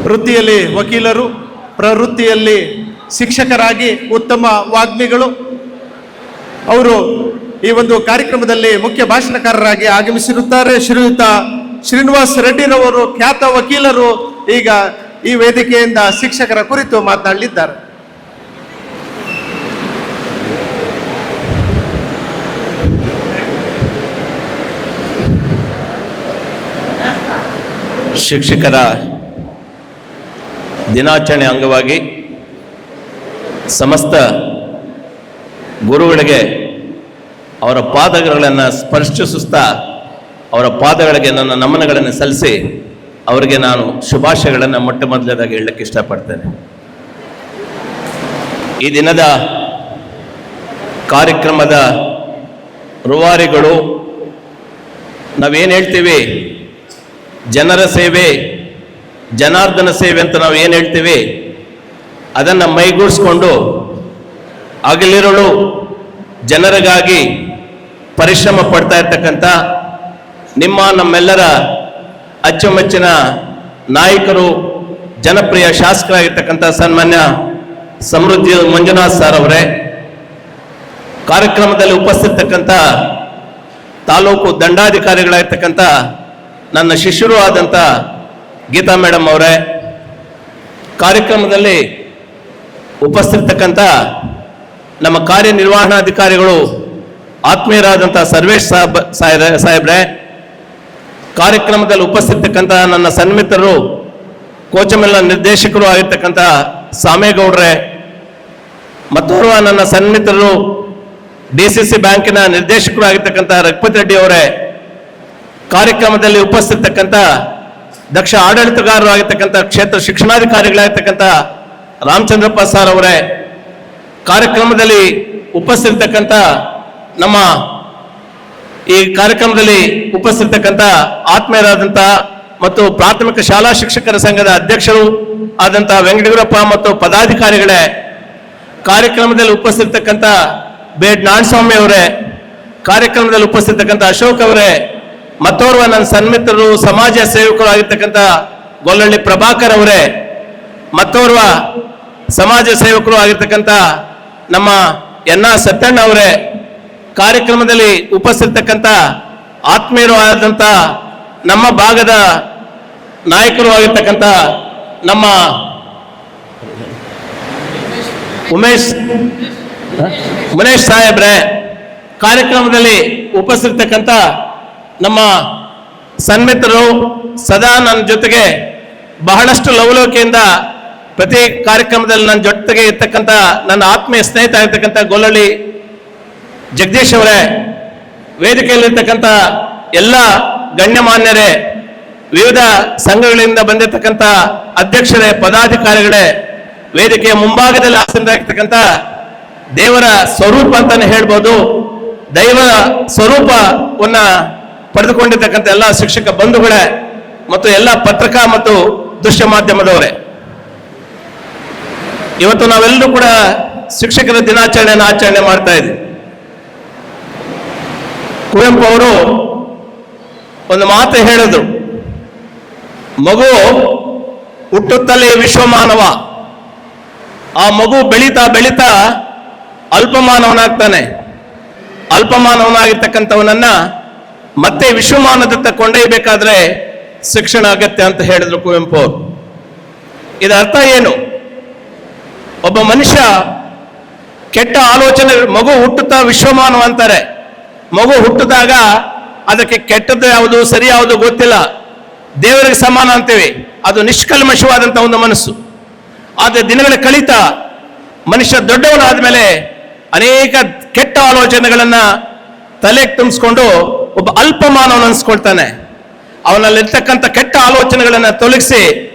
ವೃತ್ತಿಯಲ್ಲಿ ವಕೀಲರು, ಪ್ರವೃತ್ತಿಯಲ್ಲಿ ಶಿಕ್ಷಕರಾಗಿ ಉತ್ತಮ ವಾಗ್ಮಿಗಳು. ಅವರು ಈ ಒಂದು ಕಾರ್ಯಕ್ರಮದಲ್ಲಿ ಮುಖ್ಯ ಭಾಷಣಕಾರರಾಗಿ ಆಗಮಿಸಿರುತ್ತಾರೆ. ಶ್ರೀಯುತ ಶ್ರೀನಿವಾಸ್ ರೆಡ್ಡಿರವರು, ಖ್ಯಾತ ವಕೀಲರು, ಈಗ ಈ ವೇದಿಕೆಯಿಂದ ಶಿಕ್ಷಕರ ಕುರಿತು ಮಾತನಾಡಲಿದ್ದಾರೆ. ಶಿಕ್ಷಕರ ದಿನಾಚರಣೆ ಅಂಗವಾಗಿ ಸಮಸ್ತ ಗುರುಗಳಿಗೆ ಅವರ ಪಾದಗಳನ್ನು ಸ್ಪರ್ಶಿಸುತ್ತಾ ಅವರ ಪಾದಗಳಿಗೆ ನನ್ನ ನಮನಗಳನ್ನು ಸಲ್ಲಿಸಿ ಅವರಿಗೆ ನಾನು ಶುಭಾಶಯಗಳನ್ನು ಮೊಟ್ಟ ಮೊದಲದಾಗಿ ಹೇಳಲಿಕ್ಕೆ ಇಷ್ಟಪಡ್ತೇನೆ. ಈ ದಿನದ ಕಾರ್ಯಕ್ರಮದ ರೂವಾರಿಗಳು, ನಾವೇನು ಹೇಳ್ತೀವಿ, ಜನರ ಸೇವೆ, ಜನಾರ್ದನ ಸೇವೆ ಅಂತ ನಾವು ಏನು ಹೇಳ್ತೀವಿ, ಅದನ್ನು ಮೈಗೂಡಿಸ್ಕೊಂಡು ಹಗಲಿರುಳು ಜನರಿಗಾಗಿ ಪರಿಶ್ರಮ ಪಡ್ತಾ ಇರ್ತಕ್ಕಂಥ ನಮ್ಮೆಲ್ಲರ ಅಚ್ಚುಮೆಚ್ಚಿನ ನಾಯಕರು, ಜನಪ್ರಿಯ ಶಾಸಕರಾಗಿರ್ತಕ್ಕಂಥ ಸನ್ಮಾನ್ಯ ಸಮೃದ್ಧಿ ಮಂಜುನಾಥ್ ಸರ್ ಅವರೇ, ಕಾರ್ಯಕ್ರಮದಲ್ಲಿ ಉಪಸ್ಥಿತಕ್ಕಂಥ ತಾಲೂಕು ದಂಡಾಧಿಕಾರಿಗಳಾಗಿರ್ತಕ್ಕಂಥ ನನ್ನ ಶಿಷ್ಯರು ಆದಂಥ ಗೀತಾ ಮೇಡಮ್ ಅವರೇ, ಕಾರ್ಯಕ್ರಮದಲ್ಲಿ ಉಪಸ್ಥಿತಕ್ಕಂಥ ನಮ್ಮ ಕಾರ್ಯನಿರ್ವಹಣಾಧಿಕಾರಿಗಳು ಆತ್ಮೀಯರಾದಂಥ ಸರ್ವೇಶ್ ಸಾಹೇಬ್ರೆ, ಕಾರ್ಯಕ್ರಮದಲ್ಲಿ ಉಪಸ್ಥಿತಕ್ಕಂಥ ನನ್ನ ಸನ್ಮಿತರು, ಕೋಚಮೆಲ್ಲ ನಿರ್ದೇಶಕರು ಆಗಿರ್ತಕ್ಕಂಥ ಸಾಮೇಗೌಡ್ರೆ, ಮತ್ತೋರ್ವ ನನ್ನ ಸನ್ಮಿತರು DCC ಬ್ಯಾಂಕಿನ ನಿರ್ದೇಶಕರು ಆಗಿರ್ತಕ್ಕಂಥ ರಘುಪತಿ ರೆಡ್ಡಿ ಅವರೇ, ಕಾರ್ಯಕ್ರಮದಲ್ಲಿ ಉಪಸ್ಥಿತಕ್ಕಂಥ ದಕ್ಷ ಆಡಳಿತಗಾರರು ಆಗಿರ್ತಕ್ಕಂಥ ಕ್ಷೇತ್ರ ಶಿಕ್ಷಣಾಧಿಕಾರಿಗಳಾಗಿರ್ತಕ್ಕಂಥ ರಾಮಚಂದ್ರಪ್ಪ ಸರ್ ಅವರೇ, ಕಾರ್ಯಕ್ರಮದಲ್ಲಿ ಉಪಸ್ಥಿತಕ್ಕಂಥ ನಮ್ಮ ಈ ಕಾರ್ಯಕ್ರಮದಲ್ಲಿ ಉಪಸ್ಥಿತಕ್ಕಂಥ ಆತ್ಮೀಯರಾದಂಥ ಮತ್ತು ಪ್ರಾಥಮಿಕ ಶಾಲಾ ಶಿಕ್ಷಕರ ಸಂಘದ ಅಧ್ಯಕ್ಷರು ಆದಂಥ ವೆಂಕಟಗುರಪ್ಪ ಮತ್ತು ಪದಾಧಿಕಾರಿಗಳೇ, ಕಾರ್ಯಕ್ರಮದಲ್ಲಿ ಉಪಸ್ಥಿತಕ್ಕಂಥ ಬೇಡ್ ನಾಣಸ್ವಾಮಿ ಅವರೇ, ಕಾರ್ಯಕ್ರಮದಲ್ಲಿ ಉಪಸ್ಥಿತಕ್ಕಂಥ ಅಶೋಕ್ ಅವರೇ, ಮತ್ತೋರ್ವ ನನ್ನ ಸನ್ಮಿತರು ಸಮಾಜ ಸೇವಕರು ಆಗಿರ್ತಕ್ಕಂಥ ಗೊಲ್ಲಳ್ಳಿ ಪ್ರಭಾಕರ್ ಅವರೇ, ಮತ್ತೋರ್ವ ಸಮಾಜ ಸೇವಕರು ಆಗಿರ್ತಕ್ಕಂಥ ನಮ್ಮ ಸತ್ಯಣ್ಣ ಅವರೇ, ಕಾರ್ಯಕ್ರಮದಲ್ಲಿ ಉಪಸ್ಥಿತಕ್ಕಂಥ ಆತ್ಮೀಯರು ಆದಂಥ ನಮ್ಮ ಭಾಗದ ನಾಯಕರು ಆಗಿರ್ತಕ್ಕಂಥ ನಮ್ಮ ಮುನೇಶ್ ಸಾಹೇಬ್ರೆ, ಕಾರ್ಯಕ್ರಮದಲ್ಲಿ ಉಪಸ್ಥಿತಕ್ಕಂಥ ನಮ್ಮ ಸನ್ಮಿತರು, ಸದಾ ನನ್ನ ಜೊತೆಗೆ ಬಹಳಷ್ಟು ಲವಲವಿಕೆಯಿಂದ ಪ್ರತಿ ಕಾರ್ಯಕ್ರಮದಲ್ಲಿ ನನ್ನ ಜೊತೆಗೆ ಇರ್ತಕ್ಕಂಥ ನನ್ನ ಆತ್ಮೀಯ ಸ್ನೇಹಿತ ಆಗಿರ್ತಕ್ಕಂಥ ಗೊಲ್ಲಳ್ಳಿ ಜಗದೀಶ್ ಅವರೇ, ವೇದಿಕೆಯಲ್ಲಿರ್ತಕ್ಕಂಥ ಎಲ್ಲ ಗಣ್ಯಮಾನ್ಯರೇ, ವಿವಿಧ ಸಂಘಗಳಿಂದ ಬಂದಿರತಕ್ಕಂಥ ಅಧ್ಯಕ್ಷರೇ, ಪದಾಧಿಕಾರಿಗಳೇ, ವೇದಿಕೆಯ ಮುಂಭಾಗದಲ್ಲಿ ಆಸೀನರಾಗಿರ್ತಕ್ಕಂಥ ದೇವರ ಸ್ವರೂಪ ಅಂತಾನೆ ಹೇಳ್ಬೋದು, ದೈವ ಸ್ವರೂಪವನ್ನ ಪಡೆದುಕೊಂಡಿರ್ತಕ್ಕಂಥ ಎಲ್ಲ ಶಿಕ್ಷಕ ಬಂಧುಗಳೇ ಮತ್ತು ಎಲ್ಲ ಪತ್ರಿಕಾ ಮತ್ತು ದೃಶ್ಯ ಮಾಧ್ಯಮದವರೇ, ಇವತ್ತು ನಾವೆಲ್ಲರೂ ಕೂಡ ಶಿಕ್ಷಕರ ದಿನಾಚರಣೆಯನ್ನು ಆಚರಣೆ ಮಾಡ್ತಾ ಇದ್ದೀವಿ. ಕುವೆಂಪು ಅವರು ಒಂದು ಮಾತು ಹೇಳಿದ್ರು, ಮಗು ಹುಟ್ಟುತ್ತಲೇ ವಿಶ್ವಮಾನವ, ಆ ಮಗು ಬೆಳೀತಾ ಬೆಳೀತಾ ಅಲ್ಪಮಾನವನಾಗ್ತಾನೆ, ಅಲ್ಪಮಾನವನಾಗಿರ್ತಕ್ಕಂಥವನನ್ನ ಮತ್ತೆ ವಿಶ್ವಮಾನದತ್ತ ಕೊಂಡೊಯ್ಯಬೇಕಾದ್ರೆ ಶಿಕ್ಷಣ ಅಗತ್ಯ ಅಂತ ಹೇಳಿದ್ರು ಕುವೆಂಪು ಅವರು. ಇದರ ಅರ್ಥ ಏನು? ಒಬ್ಬ ಮನುಷ್ಯ ಕೆಟ್ಟ ಆಲೋಚನೆ, ಮಗು ಹುಟ್ಟುತ್ತಾ ವಿಶ್ವಮಾನವ ಅಂತಾರೆ, ಮಗು ಹುಟ್ಟಿದಾಗ ಅದಕ್ಕೆ ಕೆಟ್ಟದ್ದು ಯಾವುದು ಸರಿ ಯಾವುದು ಗೊತ್ತಿಲ್ಲ, ದೇವರಿಗೆ ಸಮಾನ ಅಂತೀವಿ, ಅದು ನಿಷ್ಕಲ್ಮಶವಾದಂಥ ಒಂದು ಮನಸ್ಸು. ಆದರೆ ದಿನಗಳ ಕಳೀತಾ ಮನುಷ್ಯ ದೊಡ್ಡವನಾದ್ಮೇಲೆ ಅನೇಕ ಕೆಟ್ಟ ಆಲೋಚನೆಗಳನ್ನ ತಲೆಗೆ ತುಂಬಿಸ್ಕೊಂಡು ಒಬ್ಬ ಅಲ್ಪಮಾನವನ ಅನ್ಸ್ಕೊಳ್ತಾನೆ. ಅವನಲ್ಲಿರ್ತಕ್ಕಂಥ ಕೆಟ್ಟ ಆಲೋಚನೆಗಳನ್ನ ತೊಲಗಿಸಿ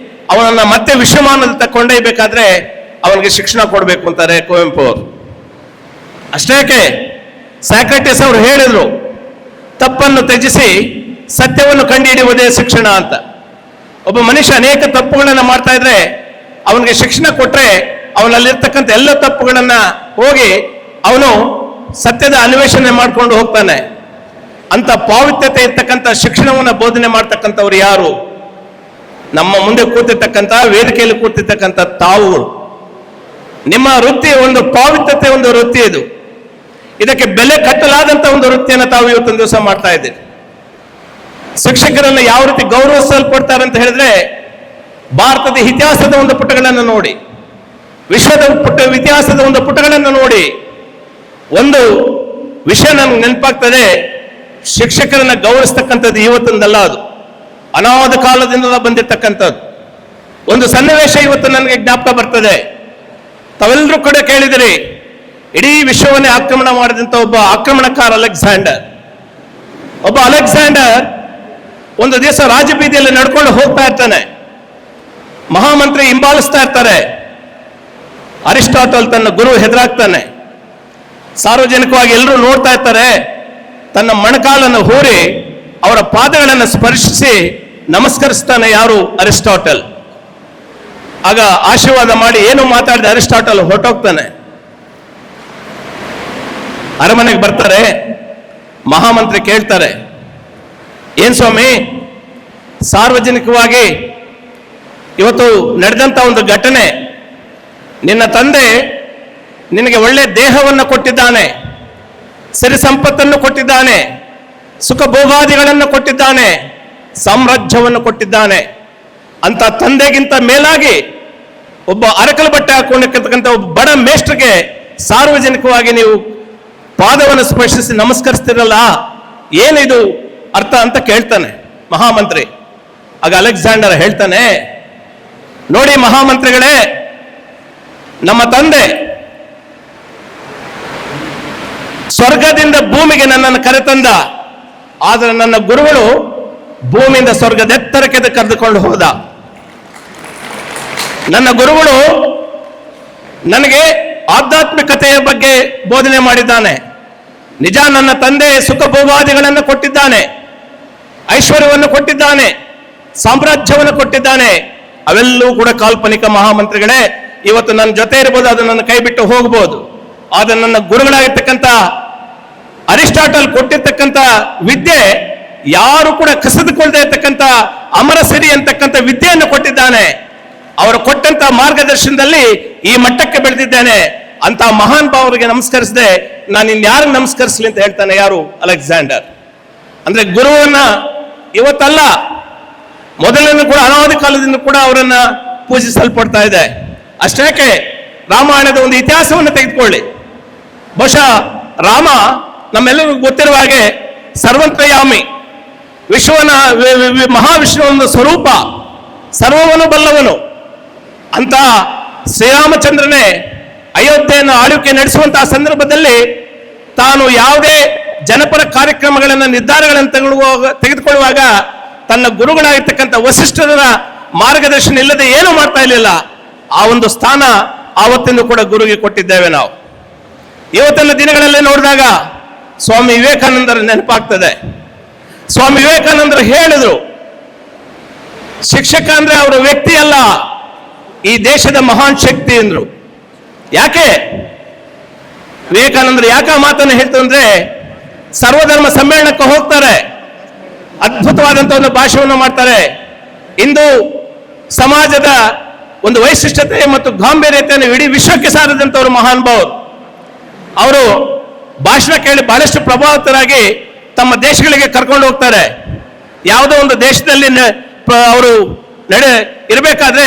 ಅವನನ್ನ ಮತ್ತೆ ವಿಶ್ವಮಾನದ ಕೊಂಡೊಯ್ಯಬೇಕಾದ್ರೆ ಅವನಿಗೆ ಶಿಕ್ಷಣ ಕೊಡಬೇಕು ಅಂತಾರೆ ಕುವೆಂಪು ಅವರು. ಅಷ್ಟೇಕೆ ಸಾಕ್ರೆಟಿಸ್ ಅವರು ಹೇಳಿದ್ರು, ತಪ್ಪನ್ನು ತ್ಯಜಿಸಿ ಸತ್ಯವನ್ನು ಕಂಡುಹಿಡಿಯುವುದೇ ಶಿಕ್ಷಣ ಅಂತ. ಒಬ್ಬ ಮನುಷ್ಯ ಅನೇಕ ತಪ್ಪುಗಳನ್ನ ಮಾಡ್ತಾ ಇದ್ರೆ ಅವನಿಗೆ ಶಿಕ್ಷಣ ಕೊಟ್ರೆ ಅವನಲ್ಲಿರ್ತಕ್ಕಂಥ ಎಲ್ಲ ತಪ್ಪುಗಳನ್ನ ಹೋಗಿ ಅವನು ಸತ್ಯದ ಅನ್ವೇಷಣೆ ಮಾಡ್ಕೊಂಡು ಹೋಗ್ತಾನೆ. ಅಂತ ಪಾವಿತ್ರ್ಯತೆ ಇರ್ತಕ್ಕಂಥ ಶಿಕ್ಷಣವನ್ನು ಬೋಧನೆ ಮಾಡ್ತಕ್ಕಂಥವ್ರು ಯಾರು? ನಮ್ಮ ಮುಂದೆ ಕೂತಿರ್ತಕ್ಕಂಥ ವೇದಿಕೆಯಲ್ಲಿ ಕೂತಿರ್ತಕ್ಕಂಥ ತಾವುಗಳು, ನಿಮ್ಮ ವೃತ್ತಿ ಒಂದು ಪಾವಿತ್ರತೆ, ಒಂದು ವೃತ್ತಿ ಇದು. ಇದಕ್ಕೆ ಬೆಲೆ ಕಟ್ಟಲಾದಂತ ಒಂದು ವೃತ್ತಿಯನ್ನು ತಾವು ಇವತ್ತೊಂದು ದಿವಸ ಮಾಡ್ತಾ ಇದ್ದೀರಿ. ಶಿಕ್ಷಕರನ್ನ ಯಾವ ರೀತಿ ಗೌರವಿಸಲ್ಪಡ್ತಾರೆ ಅಂತ ಹೇಳಿದ್ರೆ, ಭಾರತದ ಇತಿಹಾಸದ ಒಂದು ಪುಟಗಳನ್ನು ನೋಡಿ, ವಿಶ್ವದ ಇತಿಹಾಸದ ಒಂದು ಪುಟಗಳನ್ನು ನೋಡಿ, ಒಂದು ವಿಷಯ ನಮ್ಗೆ ನೆನಪಾಗ್ತದೆ. ಶಿಕ್ಷಕರನ್ನ ಗೌರವಿಸ್ತಕ್ಕಂಥದ್ದು ಇವತ್ತೊಂದಲ್ಲ, ಅದು ಅನಾದ ಕಾಲದಿಂದ ಬಂದಿರತಕ್ಕಂಥದ್ದು. ಒಂದು ಸನ್ನಿವೇಶ ಇವತ್ತು ನನಗೆ ಜ್ಞಾಪಕ ಬರ್ತದೆ. ತಾವೆಲ್ಲರೂ ಕೂಡ ಕೇಳಿದಿರಿ, ಇಡೀ ವಿಶ್ವವನ್ನೇ ಆಕ್ರಮಣ ಮಾಡಿದಂಥ ಒಬ್ಬ ಆಕ್ರಮಣಕಾರ ಅಲೆಕ್ಸಾಂಡರ್. ಒಂದು ದಿವಸ ರಾಜಬೀದಿಯಲ್ಲಿ ನಡ್ಕೊಂಡು ಹೋಗ್ತಾ ಇರ್ತಾನೆ. ಮಹಾಮಂತ್ರಿ ಹಿಂಬಾಲಿಸ್ತಾ ಇರ್ತಾರೆ. ಅರಿಸ್ಟಾಟಲ್ ತನ್ನ ಗುರು ಹೆದರಾಗ್ತಾನೆ. ಸಾರ್ವಜನಿಕವಾಗಿ ಎಲ್ಲರೂ ನೋಡ್ತಾ ಇರ್ತಾರೆ. ತನ್ನ ಮೊಣಕಾಲನ್ನು ಹೂರಿ ಅವರ ಪಾದಗಳನ್ನು ಸ್ಪರ್ಶಿಸಿ ನಮಸ್ಕರಿಸ್ತಾನೆ. ಯಾರು? ಅರಿಸ್ಟಾಟಲ್. ಆಗ ಆಶೀರ್ವಾದ ಮಾಡಿ ಏನು ಮಾತಾಡಿದ ಅರಿಸ್ಟಾಟಲ್ ಹೊರಟೋಗ್ತಾನೆ. ಅರಮನೆಗೆ ಬರ್ತಾರೆ. ಮಹಾಮಂತ್ರಿ ಕೇಳ್ತಾರೆ, ಏನ್ ಸ್ವಾಮಿ, ಸಾರ್ವಜನಿಕವಾಗಿ ಇವತ್ತು ನಡೆದಂತ ಒಂದು ಘಟನೆ, ನಿನ್ನ ತಂದೆ ನಿನಗೆ ಒಳ್ಳೆ ದೇಹವನ್ನು ಕೊಟ್ಟಿದ್ದಾನೆ, ಸಿರಿ ಸಂಪತ್ತನ್ನು ಕೊಟ್ಟಿದ್ದಾನೆ, ಸುಖ ಭೋಗಾದಿಗಳನ್ನು ಕೊಟ್ಟಿದ್ದಾನೆ, ಸಾಮ್ರಾಜ್ಯವನ್ನು ಕೊಟ್ಟಿದ್ದಾನೆ. ಅಂತ ತಂದೆಗಿಂತ ಮೇಲಾಗಿ ಒಬ್ಬ ಅರಕಲು ಬಟ್ಟೆ ಹಾಕೊಂಡಿರ್ತಕ್ಕಂಥ ಒಬ್ಬ ಬಡ ಮೇಷ್ಟ್ರಿಗೆ ಸಾರ್ವಜನಿಕವಾಗಿ ನೀವು ಪಾದವನ್ನು ಸ್ಪರ್ಶಿಸಿ ನಮಸ್ಕರಿಸ್ತಿರಲ್ಲ, ಏನಿದು ಅರ್ಥ ಅಂತ ಕೇಳ್ತಾನೆ ಮಹಾಮಂತ್ರಿ. ಆಗ ಅಲೆಕ್ಸಾಂಡರ್ ಹೇಳ್ತಾನೆ, ನೋಡಿ ಮಹಾಮಂತ್ರಿಗಳೇ, ನಮ್ಮ ತಂದೆ ಸ್ವರ್ಗದಿಂದ ಭೂಮಿಗೆ ನನ್ನನ್ನು ಕರೆತಂದ, ಆದರೆ ನನ್ನ ಗುರುಗಳು ಭೂಮಿಯಿಂದ ಸ್ವರ್ಗದೆತ್ತರಕ್ಕೆ ಕರೆದುಕೊಂಡು ಹೋದ. ನನ್ನ ಗುರುಗಳು ನನಗೆ ಆಧ್ಯಾತ್ಮಿಕತೆಯ ಬಗ್ಗೆ ಬೋಧನೆ ಮಾಡಿದ್ದಾನೆ. ನಿಜ, ನನ್ನ ತಂದೆ ಸುಖ ಭೋಗಾದಿಗಳನ್ನು ಕೊಟ್ಟಿದ್ದಾನೆ, ಐಶ್ವರ್ಯವನ್ನು ಕೊಟ್ಟಿದ್ದಾನೆ, ಸಾಮ್ರಾಜ್ಯವನ್ನು ಕೊಟ್ಟಿದ್ದಾನೆ. ಅವೆಲ್ಲವೂ ಕೂಡ ಕಾಲ್ಪನಿಕ ಮಹಾಮಂತ್ರಿಗಳೇ. ಇವತ್ತು ನನ್ನ ಜೊತೆ ಇರ್ಬೋದು, ಅದು ನನ್ನ ಕೈ ಬಿಟ್ಟು ಹೋಗ್ಬೋದು. ಆದ್ರೆ ನನ್ನ ಗುರುಗಳಾಗಿರ್ತಕ್ಕಂಥ ಅರಿಸ್ಟಾಟಲ್ ಕೊಟ್ಟಿರ್ತಕ್ಕಂಥ ವಿದ್ಯೆ ಯಾರು ಕೂಡ ಕಸಿದುಕೊಳ್ಳದೆ ಇರ್ತಕ್ಕಂಥ ಅಮರಸಿರಿ ಅಂತಕ್ಕಂಥ ವಿದ್ಯೆಯನ್ನು ಕೊಟ್ಟಿದ್ದಾನೆ. ಅವರು ಕೊಟ್ಟಂತ ಮಾರ್ಗದರ್ಶನದಲ್ಲಿ ಈ ಮಟ್ಟಕ್ಕೆ ಬೆಳೆದಿದ್ದೇನೆ ಅಂತ ಮಹಾನ್ ಭಾವರಿಗೆ ನಮಸ್ಕರಿಸದೆ ನಾನು ಇನ್ಯಾರಿಗೆ ನಮಸ್ಕರಿಸಲಿ ಅಂತ ಹೇಳ್ತಾನೆ. ಯಾರು? ಅಲೆಕ್ಸಾಂಡರ್. ಅಂದ್ರೆ ಗುರುವನ್ನ ಇವತ್ತಲ್ಲ, ಮೊದಲಿನ ಕೂಡ ಅನಾದಿ ಕಾಲದಿಂದ ಕೂಡ ಅವರನ್ನ ಪೂಜಿಸಲ್ಪಡ್ತಾ ಇದೆ. ಅಷ್ಟೇಕೆ ರಾಮಾಯಣದ ಒಂದು ಇತಿಹಾಸವನ್ನು ತೆಗೆದುಕೊಳ್ಳಿ. ಬಹುಶಃ ರಾಮ ನಮ್ಮೆಲ್ಲರಿಗೂ ಗೊತ್ತಿರುವ ಹಾಗೆ ಸರ್ವಂತ್ರಯಾಮಿ, ವಿಶ್ವನ ಮಹಾವಿಷ್ಣುವನ ಸ್ವರೂಪ, ಸರ್ವವನ್ನು ಬಲ್ಲವನು ಅಂತ ಶ್ರೀರಾಮಚಂದ್ರನೇ ಅಯೋಧ್ಯೆಯನ್ನು ಆಳ್ವಿಕೆ ನಡೆಸುವಂತಹ ಸಂದರ್ಭದಲ್ಲಿ ತಾನು ಯಾವುದೇ ಜನಪರ ಕಾರ್ಯಕ್ರಮಗಳನ್ನು ನಿರ್ಧಾರಗಳನ್ನು ತೆಗೆದುಕೊಳ್ಳುವಾಗ ತನ್ನ ಗುರುಗಳಾಗಿರ್ತಕ್ಕಂಥ ವಸಿಷ್ಠರ ಮಾರ್ಗದರ್ಶನ ಇಲ್ಲದೆ ಏನು ಮಾಡ್ತಾ ಇರಲಿಲ್ಲ. ಆ ಒಂದು ಸ್ಥಾನ ಆವತ್ತಿಂದ ಕೂಡ ಗುರುಗೆ ಕೊಟ್ಟಿದ್ದೇವೆ ನಾವು. ಇವತ್ತಿನ ದಿನಗಳಲ್ಲಿ ನೋಡಿದಾಗ ಸ್ವಾಮಿ ವಿವೇಕಾನಂದರ ನೆನಪಾಗ್ತದೆ. ಸ್ವಾಮಿ ವಿವೇಕಾನಂದರು ಹೇಳಿದ್ರು, ಶಿಕ್ಷಕ ಅಂದ್ರೆ ಅವರ ವ್ಯಕ್ತಿ ಅಲ್ಲ, ಈ ದೇಶದ ಮಹಾನ್ ಶಕ್ತಿ ಎಂದ್ರು. ಯಾಕೆ ವಿವೇಕಾನಂದರು ಯಾಕೆ ಮಾತನ್ನು ಹೇಳ್ತಾರೆ ಅಂದ್ರೆ, ಸರ್ವಧರ್ಮ ಸಮ್ಮೇಳನಕ್ಕೆ ಹೋಗ್ತಾರೆ, ಅದ್ಭುತವಾದಂತ ಒಂದು ಭಾಷಣವನ್ನು ಮಾಡ್ತಾರೆ. ಇಂದು ಸಮಾಜದ ಒಂದು ವೈಶಿಷ್ಟ್ಯತೆ ಮತ್ತು ಗಾಂಭೀರ್ಯತೆಯನ್ನು ಇಡೀ ವಿಶ್ವಕ್ಕೆ ಸಾರಿದಂತವರು ಮಹಾನ್ ಭಾವರು. ಅವರು ಭಾಷಣ ಕೇಳಿ ಬಹಳಷ್ಟು ಪ್ರಭಾವಿತರಾಗಿ ತಮ್ಮ ದೇಶಗಳಿಗೆ ಕರ್ಕೊಂಡು ಹೋಗ್ತಾರೆ. ಯಾವುದೋ ಒಂದು ದೇಶದಲ್ಲಿ ಅವರು ಇರಬೇಕಾದ್ರೆ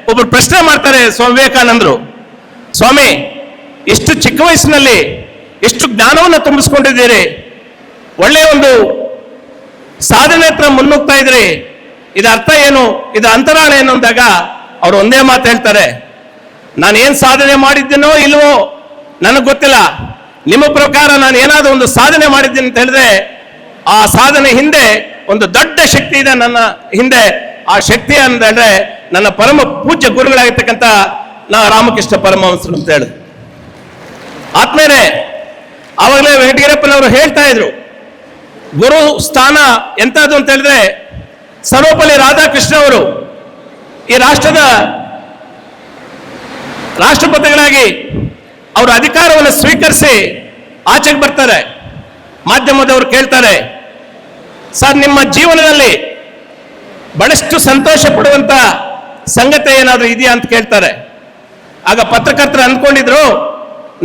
ಒಬ್ಬರು ಪ್ರಶ್ನೆ ಮಾಡ್ತಾರೆ ಸ್ವಾಮಿ ವಿವೇಕಾನಂದರು, ಸ್ವಾಮಿ ಇಷ್ಟು ಚಿಕ್ಕ ವಯಸ್ಸಿನಲ್ಲಿ ಎಷ್ಟು ಜ್ಞಾನವನ್ನು ತುಂಬಿಸ್ಕೊಂಡಿದ್ದೀರಿ, ಒಳ್ಳೆಯ ಒಂದು ಸಾಧನೆ ಹತ್ರ ಮುನ್ನುಗ್ತಾ ಇದ್ರಿ, ಇದರ ಅರ್ಥ ಏನು, ಇದರ ಅಂತರಾಳ ಏನು ಅಂದಾಗ ಅವರು ಒಂದೇ ಮಾತು ಹೇಳ್ತಾರೆ, ನಾನು ಏನ್ ಸಾಧನೆ ಮಾಡಿದ್ದೀನೋ ಇಲ್ವೋ ನನಗೆ ಗೊತ್ತಿಲ್ಲ, ನಿಮ್ಮ ಪ್ರಕಾರ ನಾನು ಏನಾದರೂ ಒಂದು ಸಾಧನೆ ಮಾಡಿದ್ದೀನಿ ಅಂತ ಹೇಳಿದ್ರೆ ಆ ಸಾಧನೆ ಹಿಂದೆ ಒಂದು ದೊಡ್ಡ ಶಕ್ತಿ ಇದೆ ನನ್ನ ಹಿಂದೆ. ಆ ಶಕ್ತಿ ಅಂತ ಹೇಳಿದ್ರೆ ನನ್ನ ಪರಮ ಪೂಜ್ಯ ಗುರುಗಳಾಗಿರ್ತಕ್ಕಂಥ ರಾಮಕೃಷ್ಣ ಪರಮಹಂಸರು ಅಂತ ಹೇಳಿದ್ರು. ಆದ್ಮೇಲೆ ಆವಾಗಲೇ ವೆಂಕಟಗಿರಪ್ಪನವರು ಹೇಳ್ತಾ ಇದ್ರು, ಗುರು ಸ್ಥಾನ ಎಂತದ್ದು ಅಂತ ಹೇಳಿದ್ರೆ ಸರ್ವಪಲ್ಲಿ ರಾಧಾಕೃಷ್ಣ ಅವರು ಈ ರಾಷ್ಟ್ರದ ರಾಷ್ಟ್ರಪತಿಗಳಾಗಿ ಅವರು ಅಧಿಕಾರವನ್ನು ಸ್ವೀಕರಿಸಿ ಆಚೆಗೆ ಬರ್ತಾರೆ. ಮಾಧ್ಯಮದವರು ಕೇಳ್ತಾರೆ, ಸರ್ ನಿಮ್ಮ ಜೀವನದಲ್ಲಿ ಬಹಳಷ್ಟು ಸಂತೋಷ ಪಡುವಂತ ಸಂಗತಿ ಏನಾದರೂ ಇದೆಯಾ ಅಂತ ಕೇಳ್ತಾರೆ. ಆಗ ಪತ್ರಕರ್ತರು ಅಂದ್ಕೊಂಡಿದ್ರು,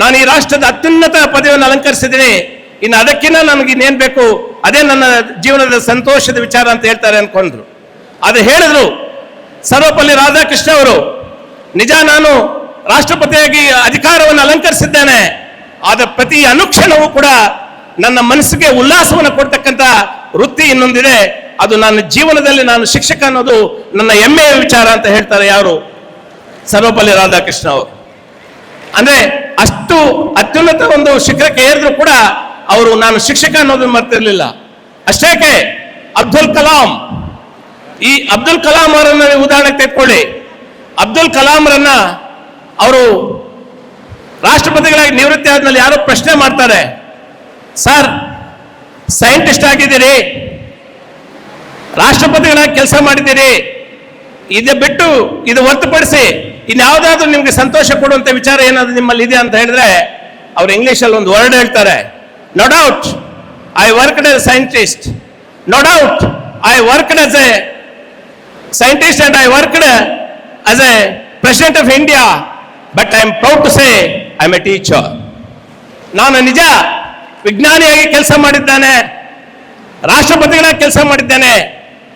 ನಾನು ಈ ರಾಷ್ಟ್ರದ ಅತ್ಯುನ್ನತ ಪದವಿಯನ್ನು ಅಲಂಕರಿಸಿದ್ದೀನಿ, ಇನ್ನು ಅದಕ್ಕಿಂತ ನನಗೆ ಇನ್ನೇನು ಬೇಕು, ಅದೇ ನನ್ನ ಜೀವನದ ಸಂತೋಷದ ವಿಚಾರ ಅಂತ ಹೇಳ್ತಾರೆ ಅನ್ಕೊಂಡ್ರು. ಅದು ಹೇಳಿದ್ರು ಸರ್ವಪಲ್ಲಿ ರಾಧಾಕೃಷ್ಣ ಅವರು, ನಿಜ ನಾನು ರಾಷ್ಟ್ರಪತಿಯಾಗಿ ಅಧಿಕಾರವನ್ನು ಅಲಂಕರಿಸಿದ್ದೇನೆ, ಆದ ಪ್ರತಿ ಅನುಕ್ಷಣವೂ ಕೂಡ ನನ್ನ ಮನಸ್ಸಿಗೆ ಉಲ್ಲಾಸವನ್ನು ಕೊಡ್ತಕ್ಕಂಥ ವೃತ್ತಿ ಇನ್ನೊಂದಿದೆ, ಅದು ನನ್ನ ಜೀವನದಲ್ಲಿ ನಾನು ಶಿಕ್ಷಕ ಅನ್ನೋದು ನನ್ನ ಹೆಮ್ಮೆಯ ವಿಚಾರ ಅಂತ ಹೇಳ್ತಾರೆ. ಯಾರು? ಸರ್ವಪಲ್ಲಿ ರಾಧಾಕೃಷ್ಣ ಅವರು. ಅಂದ್ರೆ ಅಷ್ಟು ಅತ್ಯುನ್ನತ ಒಂದು ಶಿಖರಕ್ಕೆ ಏರಿದ್ರು ಕೂಡ ಅವರು ನಾನು ಶಿಕ್ಷಕ ಅನ್ನೋದನ್ನು ಮರ್ತಿರ್ಲಿಲ್ಲ. ಅಷ್ಟೇಕೆ ಅಬ್ದುಲ್ ಕಲಾಂ, ಈ ಅಬ್ದುಲ್ ಕಲಾಂ ಅವರನ್ನ ಉದಾಹರಣೆ ತೆಗೆದುಕೊಳ್ಳಿ. ಅಬ್ದುಲ್ ಕಲಾಂರನ್ನ ಅವರು ರಾಷ್ಟ್ರಪತಿಗಳಾಗಿ ನಿವೃತ್ತಿ ಆದ್ಮೇಲೆ ಯಾರೋ ಪ್ರಶ್ನೆ ಮಾಡ್ತಾರೆ, ಸರ್ ಸೈಂಟಿಸ್ಟ್ ಆಗಿದ್ದೀರಿ, ರಾಷ್ಟ್ರಪತಿಗಳಾಗಿ ಕೆಲಸ ಮಾಡಿದ್ದೀರಿ, ಇದು ಬಿಟ್ಟು ಇದು ಹೊರತುಪಡಿಸಿ ಇನ್ಯಾವುದಾದ್ರೂ ನಿಮ್ಗೆ ಸಂತೋಷ ಕೊಡುವಂತ ವಿಚಾರ ಏನಾದ್ರು ನಿಮ್ಮಲ್ಲಿ ಇದೆ ಅಂತ ಹೇಳಿದ್ರೆ ಅವ್ರು ಇಂಗ್ಲಿಷಲ್ಲಿ ಒಂದು ವರ್ಡ್ ಹೇಳ್ತಾರೆ, no doubt I worked as scientist, no doubt I worked as a scientist and I worked as a president of India, but I am proud to say I am a teacher. ನಾನು ನಿಜ ವಿಜ್ಞಾನಿಯಾಗಿ ಕೆಲಸ ಮಾಡಿದ್ದೇನೆ, ರಾಷ್ಟ್ರಪತಿಗಳಾಗಿ ಕೆಲಸ ಮಾಡಿದ್ದೇನೆ,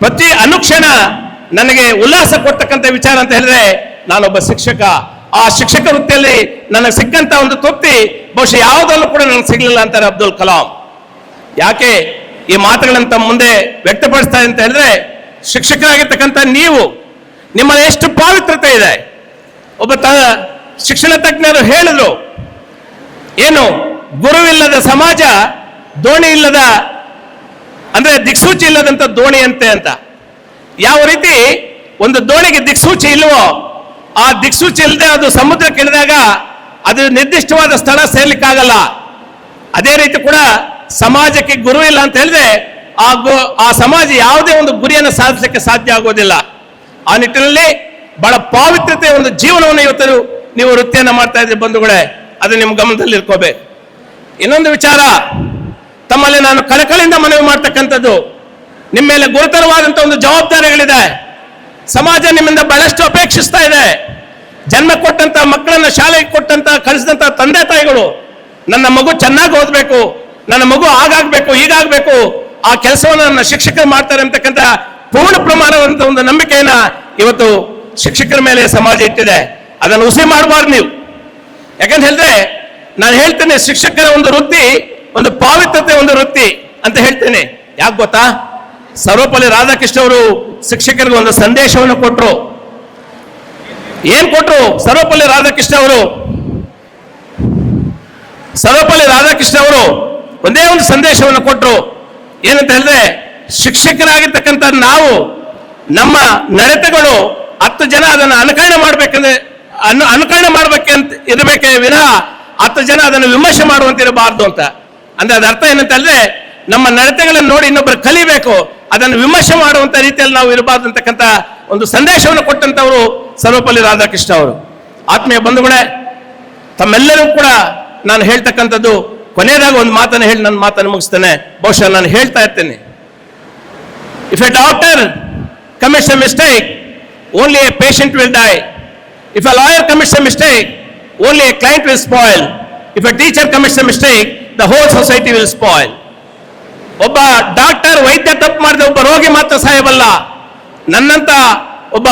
ಪ್ರತಿ ಅನುಕ್ಷಣ ನನಗೆ ಉಲ್ಲಾಸ ಕೊಡ್ತಕ್ಕಂಥ ವಿಚಾರ ಅಂತ ಹೇಳಿದ್ರೆ ನಾನೊಬ್ಬ ಶಿಕ್ಷಕ. ಆ ಶಿಕ್ಷಕ ವೃತ್ತಿಯಲ್ಲಿ ನನಗೆ ಸಿಕ್ಕಂತ ಒಂದು ತೃಪ್ತಿ ಬಹುಶಃ ಯಾವುದಲ್ಲೂ ಕೂಡ ನನಗೆ ಸಿಗಲಿಲ್ಲ ಅಂತಾರೆ ಅಬ್ದುಲ್ ಕಲಾಂ. ಯಾಕೆ ಈ ಮಾತುಗಳಂತ ಮುಂದೆ ವ್ಯಕ್ತಪಡಿಸ್ತಾರೆ ಅಂತ ಹೇಳಿದ್ರೆ, ಶಿಕ್ಷಕರಾಗಿರ್ತಕ್ಕಂಥ ನೀವು ನಿಮ್ಮಲ್ಲಿ ಎಷ್ಟು ಪಾವಿತ್ರತೆ ಇದೆ. ಒಬ್ಬ ಶಿಕ್ಷಣ ತಜ್ಞರು ಹೇಳಿದ್ರು, ಏನು ಗುರುವಿಲ್ಲದ ಸಮಾಜ ದೋಣಿ ಇಲ್ಲದ, ಅಂದ್ರೆ ದಿಕ್ಸೂಚಿ ಇಲ್ಲದಂತ ದೋಣಿ ಅಂತೆ ಅಂತ. ಯಾವ ರೀತಿ ಒಂದು ದೋಣಿಗೆ ದಿಕ್ಸೂಚಿ ಇಲ್ವೋ, ಆ ದಿಕ್ಸೂಚಿ ಇಲ್ಲದೆ ಅದು ಸಮುದ್ರಕ್ಕೆ ಇಳಿದಾಗ ಅದು ನಿರ್ದಿಷ್ಟವಾದ ಸ್ಥಳ ಸೇರ್ಲಿಕ್ಕಾಗಲ್ಲ. ಅದೇ ರೀತಿ ಕೂಡ ಸಮಾಜಕ್ಕೆ ಗುರು ಇಲ್ಲ ಅಂತ ಹೇಳಿದ್ರೆ ಆ ಸಮಾಜ ಯಾವುದೇ ಒಂದು ಗುರಿಯನ್ನು ಸಾಧಿಸಲಿಕ್ಕೆ ಸಾಧ್ಯ ಆಗೋದಿಲ್ಲ. ಆ ನಿಟ್ಟಿನಲ್ಲಿ ಬಹಳ ಪಾವಿತ್ರತೆ ಒಂದು ಜೀವನವನ್ನು ಇವತ್ತು ನೀವು ವೃತ್ತಿಯನ್ನು ಮಾಡ್ತಾ ಇದ್ದೀರಿ ಬಂಧುಗಳೇ, ಅದು ನಿಮ್ಮ ಗಮನದಲ್ಲಿ ಇಟ್ಕೋಬೇಕು. ಇನ್ನೊಂದು ವಿಚಾರ ತಮ್ಮಲ್ಲಿ ನಾನು ಕಳಕಳಿಯಿಂದ ಮನವಿ ಮಾಡ್ತಕ್ಕಂಥದ್ದು, ನಿಮ್ಮ ಮೇಲೆ ಗುರುತರವಾದಂಥ ಒಂದು ಜವಾಬ್ದಾರಿಗಳಿದೆ. ಸಮಾಜ ನಿಮ್ಮಿಂದ ಬಹಳಷ್ಟು ಅಪೇಕ್ಷಿಸ್ತಾ ಇದೆ. ಜನ್ಮ ಕೊಟ್ಟಂತ ಮಕ್ಕಳನ್ನ ಶಾಲೆಗೆ ಕೊಟ್ಟಂತ ಕಳಿಸಿದಂತ ತಂದೆ ತಾಯಿಗಳು, ನನ್ನ ಮಗು ಚೆನ್ನಾಗಿ ಓದಬೇಕು, ನನ್ನ ಮಗು ಹಾಗಾಗ್ಬೇಕು ಹೀಗಾಗ್ಬೇಕು, ಆ ಕೆಲಸವನ್ನು ನನ್ನ ಶಿಕ್ಷಕರು ಮಾಡ್ತಾರೆ ಅಂತಕ್ಕಂಥ ಪೂರ್ಣ ಪ್ರಮಾಣವಂತ ಒಂದು ನಂಬಿಕೆಯನ್ನ ಇವತ್ತು ಶಿಕ್ಷಕರ ಮೇಲೆ ಸಮಾಜ ಇಟ್ಟಿದೆ. ಅದನ್ನು ಹುಸಿ ಮಾಡಬಾರ್ದು ನೀವು. ಯಾಕಂತ ಹೇಳಿದ್ರೆ ನಾನು ಹೇಳ್ತೇನೆ, ಶಿಕ್ಷಕರ ಒಂದು ವೃತ್ತಿ ಒಂದು ಪಾವಿತ್ರತೆ ಒಂದು ವೃತ್ತಿ ಅಂತ ಹೇಳ್ತೇನೆ. ಯಾಕೆ ಗೊತ್ತಾ? ಸರ್ವಪಲ್ಲಿ ರಾಧಾಕೃಷ್ಣ ಅವರು ಶಿಕ್ಷಕರಿಗೆ ಒಂದು ಸಂದೇಶವನ್ನು ಕೊಟ್ಟರು. ಏನ್ ಕೊಟ್ರು? ಸರ್ವಪಲ್ಲಿ ರಾಧಾಕೃಷ್ಣ ಅವರು ಒಂದೇ ಒಂದು ಸಂದೇಶವನ್ನು ಕೊಟ್ಟರು. ಏನಂತ ಹೇಳಿದ್ರೆ, ಶಿಕ್ಷಕರಾಗಿರ್ತಕ್ಕಂಥ ನಾವು ನಮ್ಮ ನಡತೆಗಳು 10 ಜನ ಅದನ್ನು ಅನುಕರಣೆ ಮಾಡ್ಬೇಕಂತ ಇರಬೇಕೇ ವಿನಃ 10 ಜನ ಅದನ್ನು ವಿಮರ್ಶೆ ಮಾಡುವಂತಿರಬಾರ್ದು ಅಂತ. ಅಂದ್ರೆ ಅದ ಅರ್ಥ ಏನಂತ ಹೇಳಿದ್ರೆ, ನಮ್ಮ ನಡತೆಗಳನ್ನು ನೋಡಿ ಇನ್ನೊಬ್ಬರು ಕಲಿಬೇಕು, ಅದನ್ನು ವಿಮರ್ಶೆ ಮಾಡುವಂತ ರೀತಿಯಲ್ಲಿ ನಾವು ಇರಬಾರ್ದು ಅಂತಕ್ಕಂಥ ಒಂದು ಸಂದೇಶವನ್ನು ಕೊಟ್ಟಂತವರು ಸರ್ವಪಲ್ಲಿ ರಾಧಾಕೃಷ್ಣ ಅವರು. ಆತ್ಮೀಯ ಬಂಧುಗಳೇ, ತಮ್ಮೆಲ್ಲರೂ ಕೂಡ ನಾನು ಹೇಳ್ತಕ್ಕಂಥದ್ದು ಕೊನೆಯದಾಗ ಒಂದು ಮಾತನ್ನು ಹೇಳಿ ನನ್ನ ಮಾತನ್ನು ಮುಗಿಸ್ತೇನೆ. ಬಹುಶಃ ನಾನು ಹೇಳ್ತಾ ಇರ್ತೇನೆ, if A doctor commits a mistake, only a patient will die. If a lawyer commits a mistake, only a client will spoil. If a teacher commits a mistake, the whole society will spoil. ಒಬ್ಬ doctor ವೈದ್ಯ ತಪ್ಪು ಮಾಡಿದ ಒಬ್ಬ ರೋಗಿ ಮಾತ್ರ ಸಾಯಬಲ್ಲ. ನನ್ನಂತ ಒಬ್ಬ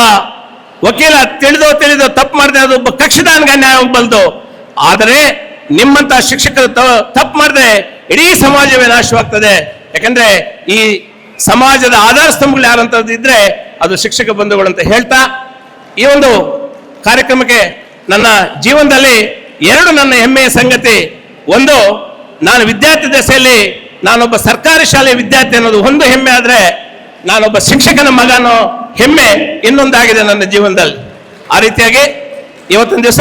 ವಕೀಲ ತಿಳಿದೋ ತಪ್ಪು ಮಾಡಿದೆ ಅದು ಒಬ್ಬ ಕಕ್ಷಿದಾನ್ಗೆ ನ್ಯಾಯ ಹೋಗಬಲ್ದು. ಆದರೆ ನಿಮ್ಮಂತ ಶಿಕ್ಷಕರು ತಪ್ಪು ಮಾಡಿದ್ರೆ ಇಡೀ ಸಮಾಜವೇ ನಾಶವಾಗ್ತದೆ. ಯಾಕಂದ್ರೆ ಈ ಸಮಾಜದ ಆಧಾರ ಸ್ತಂಭಗಳು ಯಾರಂತದ್ದು ಇದ್ರೆ ಅದು ಶಿಕ್ಷಕ ಬಂಧುಗಳು ಅಂತ ಹೇಳ್ತಾ, ಈ ಒಂದು ಕಾರ್ಯಕ್ರಮಕ್ಕೆ ನನ್ನ ಜೀವನದಲ್ಲಿ 2 ನನ್ನ ಹೆಮ್ಮೆಯ ಸಂಗತಿ. ಒಂದು, ನಾನು ವಿದ್ಯಾರ್ಥಿ ದಶೆಯಲ್ಲಿ ನಾನೊಬ್ಬ ಸರ್ಕಾರಿ ಶಾಲೆಯ ವಿದ್ಯಾರ್ಥಿ ಅನ್ನೋದು ಒಂದು ಹೆಮ್ಮೆ ಆದ್ರೆ, ನಾನೊಬ್ಬ ಶಿಕ್ಷಕನ ಮಗನೋ ಹೆಮ್ಮೆ ಇನ್ನೊಂದಾಗಿದೆ ನನ್ನ ಜೀವನದಲ್ಲಿ. ಆ ರೀತಿಯಾಗಿ ಇವತ್ತೊಂದು ದಿವಸ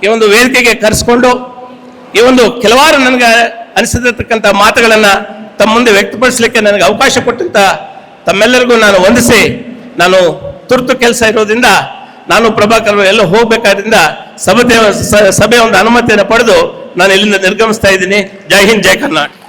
ಈ ಒಂದು ವೇದಿಕೆಗೆ ಕರೆಸ್ಕೊಂಡು ಈ ಒಂದು ಕೆಲವಾರು ನನಗೆ ಅನಿಸಿರ್ತಕ್ಕಂಥ ಮಾತುಗಳನ್ನ ತಮ್ಮ ಮುಂದೆ ವ್ಯಕ್ತಪಡಿಸಲಿಕ್ಕೆ ನನಗೆ ಅವಕಾಶ ಕೊಟ್ಟಂತ ತಮ್ಮೆಲ್ಲರಿಗೂ ನಾನು ವಂದಿಸಿ, ನಾನು ತುರ್ತು ಕೆಲಸ ಇರೋದ್ರಿಂದ ನಾನು ಪ್ರಭಾಕರ್ ಎಲ್ಲ ಹೋಗ್ಬೇಕಾದ್ರಿಂದ ಸಭೆಯ ಒಂದು ಅನುಮತಿಯನ್ನು ಪಡೆದು ನಾನು ಇಲ್ಲಿಂದ ನಿರ್ಗಮಿಸ್ತಾ ಇದ್ದೀನಿ. ಜೈ ಹಿಂದ್, ಜೈ ಕರ್ನಾಟಕ.